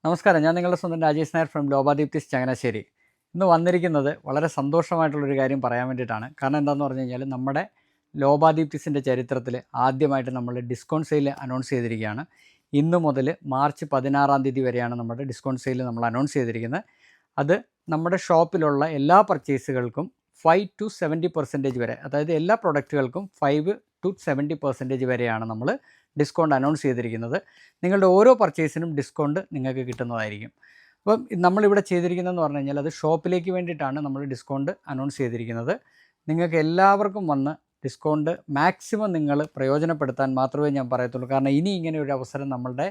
നമസ്കാരം, ഞാൻ നിങ്ങളുടെ സ്വന്തം രാജേഷ് നായർ ഫ്രം ലോബാദീപ്തിസ് ചങ്ങനാശ്ശേരി. ഇന്ന് വന്നിരിക്കുന്നത് വളരെ സന്തോഷമായിട്ടുള്ളൊരു കാര്യം പറയാൻ വേണ്ടിയിട്ടാണ്. കാരണം എന്താണെന്ന് പറഞ്ഞു കഴിഞ്ഞാൽ നമ്മുടെ ലോബാദീപ്തിസിൻ്റെ ചരിത്രത്തിൽ ആദ്യമായിട്ട് നമ്മൾ ഡിസ്കൗണ്ട് സെയിൽ അനൗൺസ് ചെയ്തിരിക്കുകയാണ്. ഇന്ന് മുതൽ മാർച്ച് 16 തീയതി വരെയാണ് നമ്മുടെ ഡിസ്കൗണ്ട് സെയിൽ നമ്മൾ അനൗൺസ് ചെയ്തിരിക്കുന്നത്. അത് നമ്മുടെ ഷോപ്പിലുള്ള എല്ലാ പർച്ചേസുകൾക്കും 5 to 70% വരെ, അതായത് എല്ലാ പ്രൊഡക്റ്റുകൾക്കും 5 to 70% വരെയാണ് നമ്മൾ ഡിസ്കൗണ്ട് അനൗൺസ് ചെയ്തിരിക്കുന്നത്. നിങ്ങളുടെ ഓരോ പർച്ചേസിനും ഡിസ്കൗണ്ട് നിങ്ങൾക്ക് കിട്ടുന്നതായിരിക്കും. അപ്പം നമ്മളിവിടെ ചെയ്തിരിക്കുന്നതെന്ന് പറഞ്ഞു കഴിഞ്ഞാൽ അത് ഷോപ്പിലേക്ക് വേണ്ടിയിട്ടാണ് നമ്മൾ ഡിസ്കൗണ്ട് അനൗൺസ് ചെയ്തിരിക്കുന്നത്. നിങ്ങൾക്ക് എല്ലാവർക്കും വന്ന് ഡിസ്കൗണ്ട് മാക്സിമം നിങ്ങൾ പ്രയോജനപ്പെടുത്താൻ മാത്രമേ ഞാൻ പറയത്തുള്ളൂ. കാരണം ഇനി ഇങ്ങനെ ഒരു അവസരം നമ്മളുടെ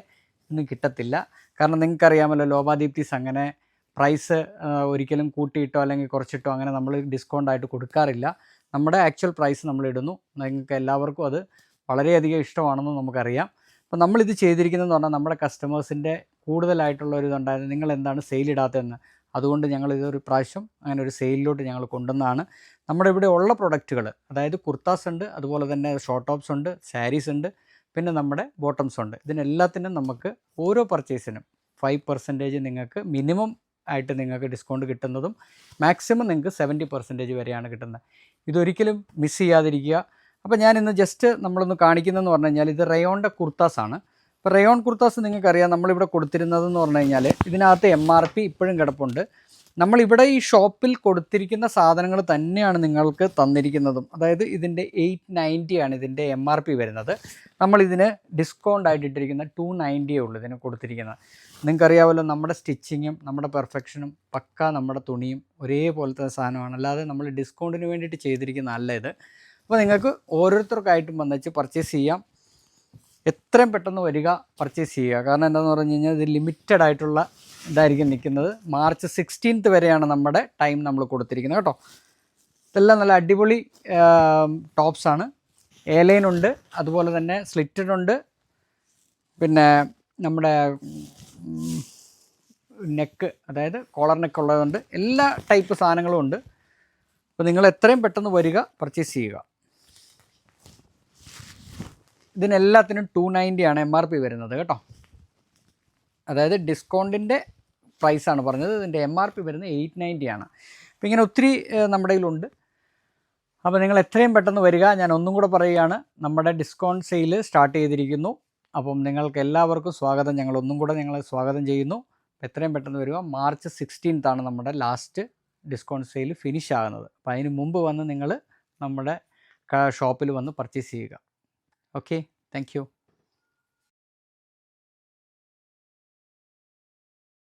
ഇന്ന് കിട്ടത്തില്ല. കാരണം നിങ്ങൾക്കറിയാമല്ലോ, ലോബാദീപ്തിസ് അങ്ങനെ പ്രൈസ് ഒരിക്കലും കൂട്ടിയിട്ടോ അല്ലെങ്കിൽ കുറച്ചിട്ടോ അങ്ങനെ നമ്മൾ ഡിസ്കൗണ്ടായിട്ട് കൊടുക്കാറില്ല. നമ്മുടെ ആക്ച്വൽ പ്രൈസ് നമ്മൾ ഇടുന്നു. നിങ്ങൾക്ക് എല്ലാവർക്കും അത് വളരെയധികം ഇഷ്ടമാണെന്ന് നമുക്കറിയാം. അപ്പോൾ നമ്മളിത് ചെയ്തിരിക്കുന്നതെന്ന് പറഞ്ഞാൽ നമ്മുടെ കസ്റ്റമേഴ്സിൻ്റെ കൂടുതലായിട്ടുള്ള ഒരു ഇതുണ്ടായിരുന്നു, നിങ്ങൾ എന്താണ് സെയിൽ ഇടാത്തതെന്ന്. അതുകൊണ്ട് ഞങ്ങൾ ഇതൊരു പ്രാവശ്യം അങ്ങനെ ഒരു സെയിലിലോട്ട് ഞങ്ങൾ കൊണ്ടുവന്നതാണ്. നമ്മുടെ ഇവിടെ ഉള്ള പ്രൊഡക്റ്റുകൾ, അതായത് കുർത്താസ് ഉണ്ട്, അതുപോലെ തന്നെ ഷോർട്ട് ടോപ്സ് ഉണ്ട്, സാരീസ് ഉണ്ട്, പിന്നെ നമ്മുടെ ബോട്ടംസ് ഉണ്ട്. ഇതിനെല്ലാത്തിനും നമുക്ക് ഓരോ പർച്ചേസിനും 5% നിങ്ങൾക്ക് മിനിമം ആയിട്ട് നിങ്ങൾക്ക് ഡിസ്കൗണ്ട് കിട്ടുന്നതും മാക്സിമം നിങ്ങൾക്ക് 70% വരെയാണ് കിട്ടുന്നത്. ഇതൊരിക്കലും മിസ് ചെയ്യാതിരിക്കുക. അപ്പോൾ ഞാനിന്ന് ജസ്റ്റ് നമ്മളൊന്ന് കാണിക്കുന്നതെന്ന് പറഞ്ഞു കഴിഞ്ഞാൽ ഇത് റയോണിൻ്റെ കുർത്താസാണ്. ഇപ്പോൾ റയോൺ കുർത്താസ് നിങ്ങൾക്കറിയാം, നമ്മളിവിടെ കൊടുത്തിരുന്നതെന്ന് പറഞ്ഞു കഴിഞ്ഞാൽ ഇതിനകത്ത് MRP ഇപ്പോഴും കിടപ്പുണ്ട്. നമ്മളിവിടെ ഈ ഷോപ്പിൽ കൊടുത്തിരിക്കുന്ന സാധനങ്ങൾ തന്നെയാണ് നിങ്ങൾക്ക് തന്നിരിക്കുന്നതും. അതായത് ഇതിൻ്റെ 890 ആണ് ഇതിൻ്റെ MRP വരുന്നത്. നമ്മളിതിന് ഡിസ്കൗണ്ട് ആയിട്ട് ഇട്ടിരിക്കുന്ന 290 ഉള്ളൂ ഇതിന് കൊടുത്തിരിക്കുന്നത്. നിങ്ങൾക്കറിയാമല്ലോ, നമ്മുടെ സ്റ്റിച്ചിങ്ങും നമ്മുടെ പെർഫെക്ഷനും പക്ക നമ്മുടെ തുണിയും ഒരേപോലത്തെ സാധനമാണ്. അല്ലാതെ നമ്മൾ ഡിസ്കൗണ്ടിന് വേണ്ടിയിട്ട് ചെയ്തിരിക്കുന്ന അല്ല ഇത്. അപ്പോൾ നിങ്ങൾക്ക് ഓരോരുത്തർക്കായിട്ടും വന്നിച്ച് പർച്ചേസ് ചെയ്യാം. എത്രയും പെട്ടെന്ന് വരിക, പർച്ചേസ് ചെയ്യുക. കാരണം എന്താണെന്ന് പറഞ്ഞു കഴിഞ്ഞാൽ ഇത് ലിമിറ്റഡ് ആയിട്ടുള്ള ഇതായിരിക്കും നിൽക്കുന്നത്. മാർച്ച് 16 വരെയാണ് നമ്മുടെ ടൈം നമ്മൾ കൊടുത്തിരിക്കുന്നത് കേട്ടോ. ഇതെല്ലാം നല്ല അടിപൊളി ടോപ്സാണ്. എയർലൈൻ ഉണ്ട്, അതുപോലെ തന്നെ സ്ലിറ്റഡ് ഉണ്ട്, പിന്നെ നമ്മുടെ നെക്ക്, അതായത് കോളർ നെക്ക് ഉള്ളതുണ്ട്. എല്ലാ ടൈപ്പ് സാധനങ്ങളും ഉണ്ട്. അപ്പോൾ നിങ്ങൾ എത്രയും പെട്ടെന്ന് വരിക, പർച്ചേസ് ചെയ്യുക. ഇതിനെല്ലാത്തിനും 290 ആണ് MRP വരുന്നത് കേട്ടോ. അതായത് ഡിസ്കൗണ്ടിൻ്റെ പ്രൈസാണ് പറഞ്ഞത്. ഇതിൻ്റെ MRP വരുന്നത് 890 ആണ്. അപ്പോൾ ഇങ്ങനെ ഒത്തിരി നമ്മുടെ കയ്യിലുണ്ട്. അപ്പോൾ നിങ്ങൾ എത്രയും പെട്ടെന്ന് വരിക. ഞാൻ ഒന്നും കൂടെ പറയുകയാണ്, നമ്മുടെ ഡിസ്കൗണ്ട് സെയിൽ സ്റ്റാർട്ട് ചെയ്തിരിക്കുന്നു. അപ്പം നിങ്ങൾക്ക് എല്ലാവർക്കും സ്വാഗതം. ഞങ്ങൾ ഒന്നും കൂടെ നിങ്ങളെ സ്വാഗതം ചെയ്യുന്നു. എത്രയും പെട്ടെന്ന് വരിക. മാർച്ച് 16 ആണ് നമ്മുടെ ലാസ്റ്റ് ഡിസ്കൗണ്ട് സെയിൽ ഫിനിഷ് ആകുന്നത്. അപ്പോൾ അതിന് മുമ്പ് വന്ന് നിങ്ങൾ നമ്മുടെ ഷോപ്പിൽ വന്ന് പർച്ചേസ് ചെയ്യുക. Okay, thank you.